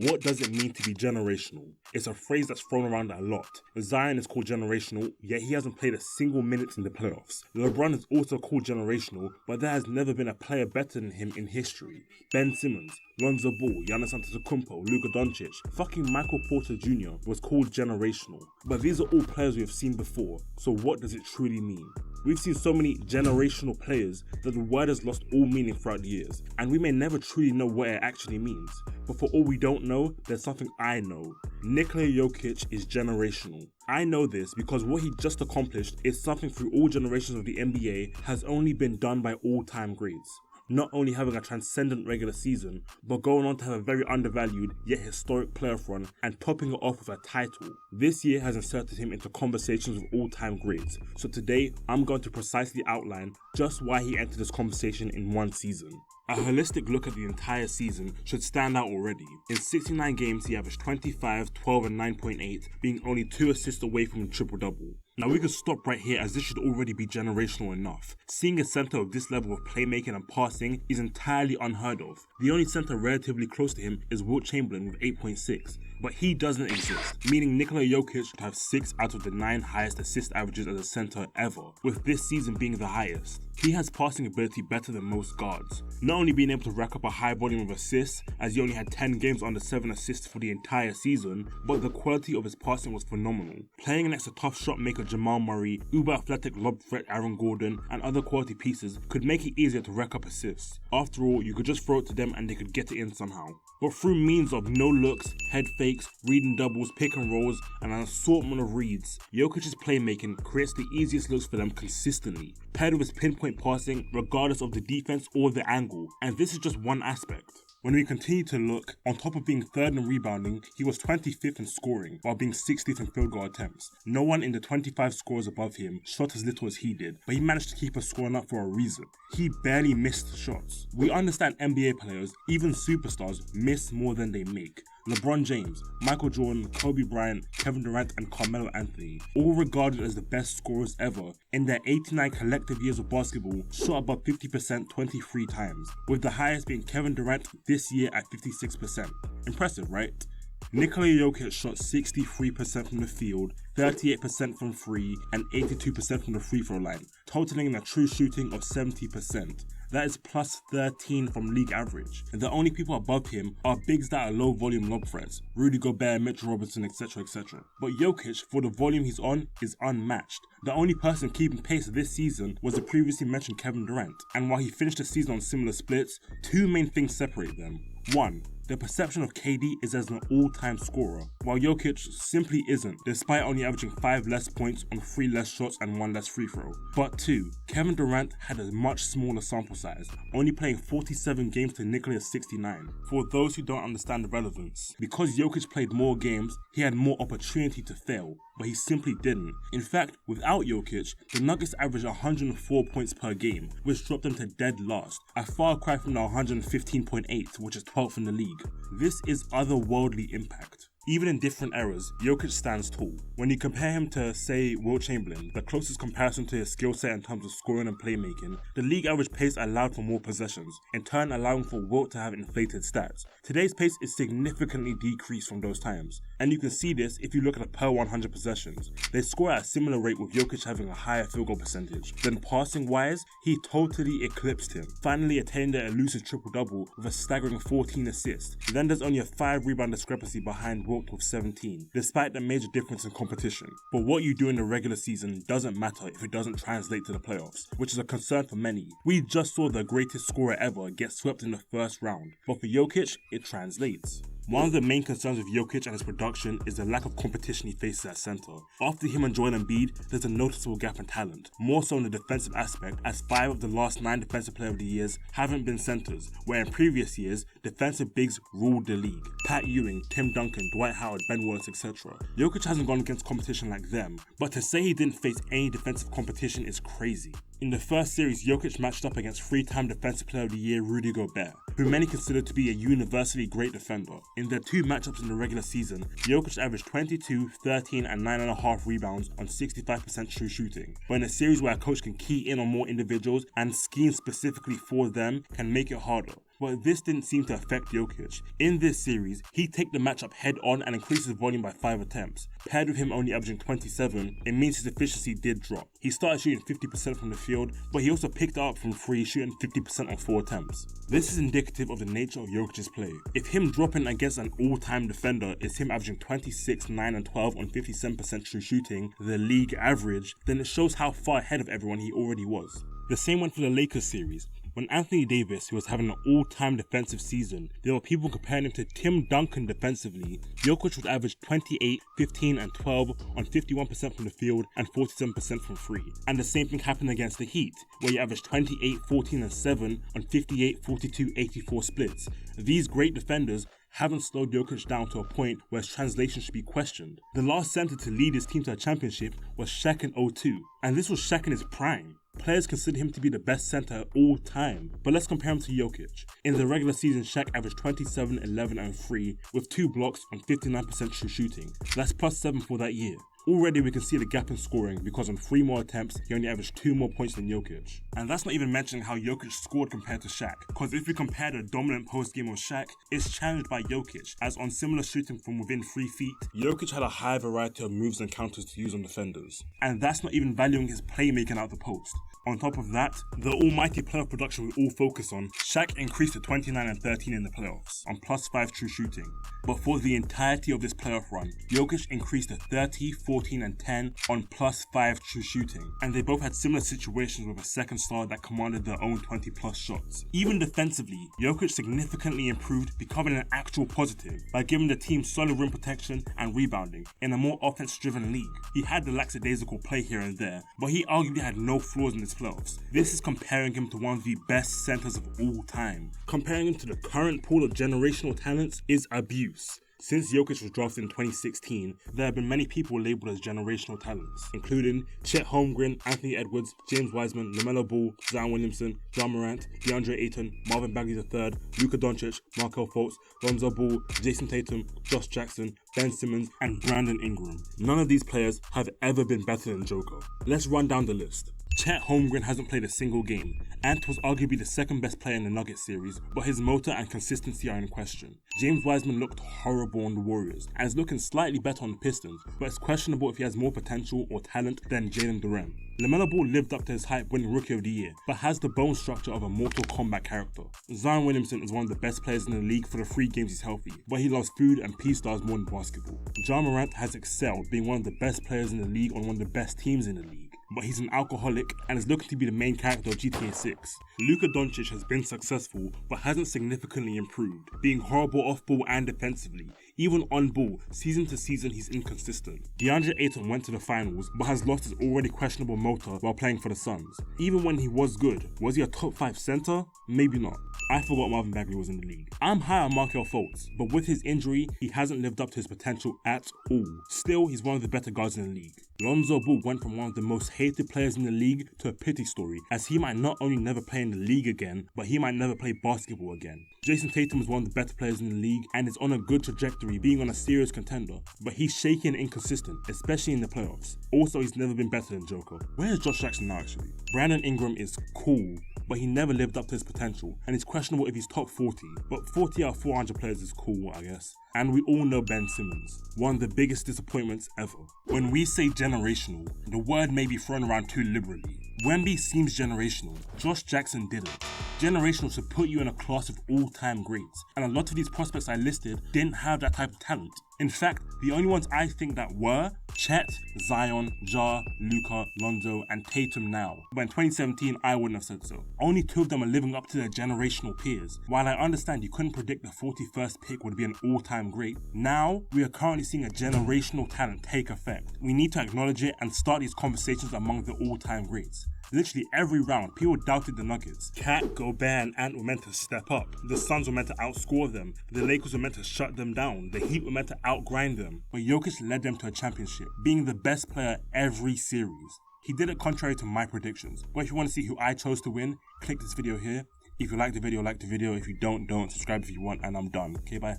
What does it mean to be generational? It's a phrase that's thrown around a lot. Zion is called generational, yet he hasn't played a single minute in the playoffs. LeBron is also called generational, but there has never been a player better than him in history. Ben Simmons, Lonzo Ball, Giannis Antetokounmpo, Luka Doncic, fucking Michael Porter Jr. was called generational. But these are all players we have seen before, so what does it truly mean? We've seen so many generational players that the word has lost all meaning throughout the years, and we may never truly know what it actually means. But for all we don't know, there's something I know. Nikola Jokic is generational. I know this because what he just accomplished is something through all generations of the NBA has only been done by all-time greats. Not only having a transcendent regular season, but going on to have a very undervalued yet historic playoff run and topping it off with a title. This year has inserted him into conversations with all-time greats, so today I'm going to precisely outline just why he entered this conversation in one season. A holistic look at the entire season should stand out already. In 69 games, he averaged 25, 12 and 9.8, being only 2 assists away from a triple-double. Now we could stop right here as this should already be generational enough. Seeing a center of this level of playmaking and passing is entirely unheard of. The only center relatively close to him is Wilt Chamberlain with 8.6, but he doesn't exist, meaning Nikola Jokic should have 6 out of the 9 highest assist averages as a center ever, with this season being the highest. He has passing ability better than most guards, not only being able to rack up a high volume of assists, as he only had 10 games under 7 assists for the entire season, but the quality of his passing was phenomenal. Playing next to tough shot maker Jamal Murray, uber athletic lob threat Aaron Gordon, and other quality pieces could make it easier to rack up assists. After all, you could just throw it to them and they could get it in somehow. But through means of no looks, head fakes, reading doubles, pick and rolls, and an assortment of reads, Jokic's playmaking creates the easiest looks for them consistently, paired with his pinpoint passing regardless of the defense or the angle, and this is just one aspect. When we continue to look, on top of being 3rd in rebounding, he was 25th in scoring, while being 60th in field goal attempts. No one in the 25 scorers above him shot as little as he did, but he managed to keep us scoring up for a reason. He barely missed shots. We understand NBA players, even superstars, miss more than they make. LeBron James, Michael Jordan, Kobe Bryant, Kevin Durant and Carmelo Anthony, all regarded as the best scorers ever, in their 89 collective years of basketball, shot above 50% 23 times, with the highest being Kevin Durant this year at 56%. Impressive, right? Nikola Jokic shot 63% from the field, 38% from 3, and 82% from the free throw line, totaling a true shooting of 70%. That is plus 13 from league average. And the only people above him are bigs that are low volume lob threats, Rudy Gobert, Mitchell Robinson, etc. etc. But Jokic, for the volume he's on, is unmatched. The only person keeping pace this season was the previously mentioned Kevin Durant, and while he finished the season on similar splits, 2 main things separate them. 1. The perception of KD is as an all-time scorer, while Jokic simply isn't, despite only averaging 5 less points on 3 less shots and 1 less free throw. But 2. Kevin Durant had a much smaller sample size, only playing 47 games to Nikola's 69. For those who don't understand the relevance, because Jokic played more games, he had more opportunity to fail, but he simply didn't. In fact, without Jokic, the Nuggets averaged 104 points per game, which dropped them to dead last, a far cry from the 115.8, which is 12th in the league. This is otherworldly impact. Even in different eras, Jokic stands tall. When you compare him to, say, Wilt Chamberlain, the closest comparison to his skill set in terms of scoring and playmaking, the league average pace allowed for more possessions, in turn allowing for Wilt to have inflated stats. Today's pace is significantly decreased from those times, and you can see this if you look at the per 100 possessions. They score at a similar rate with Jokic having a higher field goal percentage. Then passing wise, he totally eclipsed him, finally attaining the elusive triple-double with a staggering 14 assists. Then there's only a 5 rebound discrepancy behind Wilt with 17, despite the major difference in competition. But what you do in the regular season doesn't matter if it doesn't translate to the playoffs, which is a concern for many. We just saw the greatest scorer ever get swept in the first round, but for Jokic, it translates. One of the main concerns with Jokic and his production is the lack of competition he faces at center. After him and Joel Embiid, there's a noticeable gap in talent, more so in the defensive aspect, as 5 of the last 9 Defensive Player of the Years haven't been centers, where in previous years, defensive bigs ruled the league. Pat Ewing, Tim Duncan, Dwight Howard, Ben Wallace, etc. Jokic hasn't gone against competition like them, but to say he didn't face any defensive competition is crazy. In the first series, Jokic matched up against 3-time Defensive Player of the Year Rudy Gobert, who many consider to be a universally great defender. In their 2 matchups in the regular season, Jokic averaged 22, 13 and 9.5 rebounds on 65% true shooting. But in a series where a coach can key in on more individuals and scheme specifically for them can make it harder. but this didn't seem to affect Jokic. In this series, he'd take the matchup head on and increase his volume by 5 attempts. Paired with him only averaging 27, it means his efficiency did drop. He started shooting 50% from the field, but he also picked it up from 3, shooting 50% on 4 attempts. This is indicative of the nature of Jokic's play. If him dropping against an all-time defender is him averaging 26, 9 and 12 on 57% true shooting, the league average, then it shows how far ahead of everyone he already was. The same went for the Lakers series. When Anthony Davis, who was having an all-time defensive season, there were people comparing him to Tim Duncan defensively. Jokic would average 28, 15 and 12 on 51% from the field and 47% from 3. And the same thing happened against the Heat, where he averaged 28, 14 and 7 on 58, 42, 84 splits. These great defenders haven't slowed Jokic down to a point where his translation should be questioned. The last center to lead his team to a championship was Shaq in 02, and this was Shaq in his prime. Players consider him to be the best center of all time, but let's compare him to Jokic. In the regular season, Shaq averaged 27, 11 and 3 with 2 blocks on 59% true shooting. That's plus 7 for that year. Already we can see the gap in scoring because on 3 more attempts, he only averaged 2 more points than Jokic. And that's not even mentioning how Jokic scored compared to Shaq, because if we compare the dominant post game of Shaq, it's challenged by Jokic, as on similar shooting from within 3 feet, Jokic had a high variety of moves and counters to use on defenders. And that's not even valuing his playmaking out the post. On top of that, the almighty playoff production we all focus on, Shaq increased to 29 and 13 in the playoffs, on plus 5 true shooting. But for the entirety of this playoff run, Jokic increased to 30, 14 and 10 on plus 5 true shooting. And they both had similar situations with a second star that commanded their own 20 plus shots. Even defensively, Jokic significantly improved, becoming an actual positive by giving the team solid rim protection and rebounding in a more offense-driven league. He had the lackadaisical play here and there, but he arguably had no flaws in this playoffs. This is comparing him to one of the best centers of all time. Comparing him to the current pool of generational talents is abuse. Since Jokic was drafted in 2016, there have been many people labelled as generational talents, including Chet Holmgren, Anthony Edwards, James Wiseman, LaMelo Ball, Zion Williamson, Ja Morant, DeAndre Ayton, Marvin Bagley III, Luka Doncic, Markelle Fultz, Lonzo Ball, Jason Tatum, Josh Jackson, Ben Simmons, and Brandon Ingram. None of these players have ever been better than Joker. Let's run down the list. Chet Holmgren hasn't played a single game. Ant was arguably the second best player in the Nuggets series, but his motor and consistency are in question. James Wiseman looked horrible on the Warriors, and is looking slightly better on the Pistons, but it's questionable if he has more potential or talent than Jalen Duren. LaMelo Ball lived up to his hype winning Rookie of the Year, but has the bone structure of a Mortal Kombat character. Zion Williamson is one of the best players in the league for the 3 games he's healthy, but he loves food and P-stars more than basketball. Ja Morant has excelled, being one of the best players in the league on one of the best teams in the league, but he's an alcoholic and is looking to be the main character of GTA 6. Luka Doncic has been successful, but hasn't significantly improved, being horrible off-ball and defensively. Even on ball, season to season he's inconsistent. DeAndre Ayton went to the finals, but has lost his already questionable motor while playing for the Suns. Even when he was good, was he a top 5 center? Maybe not. I forgot Marvin Bagley was in the league. I'm high on Markelle Fultz, but with his injury, he hasn't lived up to his potential at all. Still, he's one of the better guards in the league. Lonzo Ball went from one of the most hated players in the league to a pity story, as he might not only never play in the league again, but he might never play basketball again. Jason Tatum is one of the better players in the league and is on a good trajectory, being on a serious contender, but he's shaky and inconsistent, especially in the playoffs. Also, he's never been better than Joker. Where is Josh Jackson now actually? Brandon Ingram is cool, but he never lived up to his potential, and it's questionable if he's top 40, but 40 out of 400 players is cool, I guess. And we all know Ben Simmons, one of the biggest disappointments ever. When we say generational, the word may be thrown around too liberally. Wemby seems generational, Josh Jackson didn't. Generational should put you in a class of all-time greats, and a lot of these prospects I listed didn't have that type of talent. In fact, the only ones I think that were Chet, Zion, Ja, Luka, Lonzo, and Tatum now. But in 2017, I wouldn't have said so. Only 2 of them are living up to their generational peers. While I understand you couldn't predict the 41st pick would be an all-time great, now we are currently seeing a generational talent take effect. We need to acknowledge it and start these conversations among the all-time greats. Literally every round, people doubted the Nuggets. Cat, Gobert, and Ant were meant to step up. The Suns were meant to outscore them. The Lakers were meant to shut them down. The Heat were meant to outgrind them. But Jokic led them to a championship, being the best player every series. He did it contrary to my predictions. But if you want to see who I chose to win, click this video here. If you like the video, like the video. If you don't, don't. Subscribe if you want, and I'm done. Okay, bye.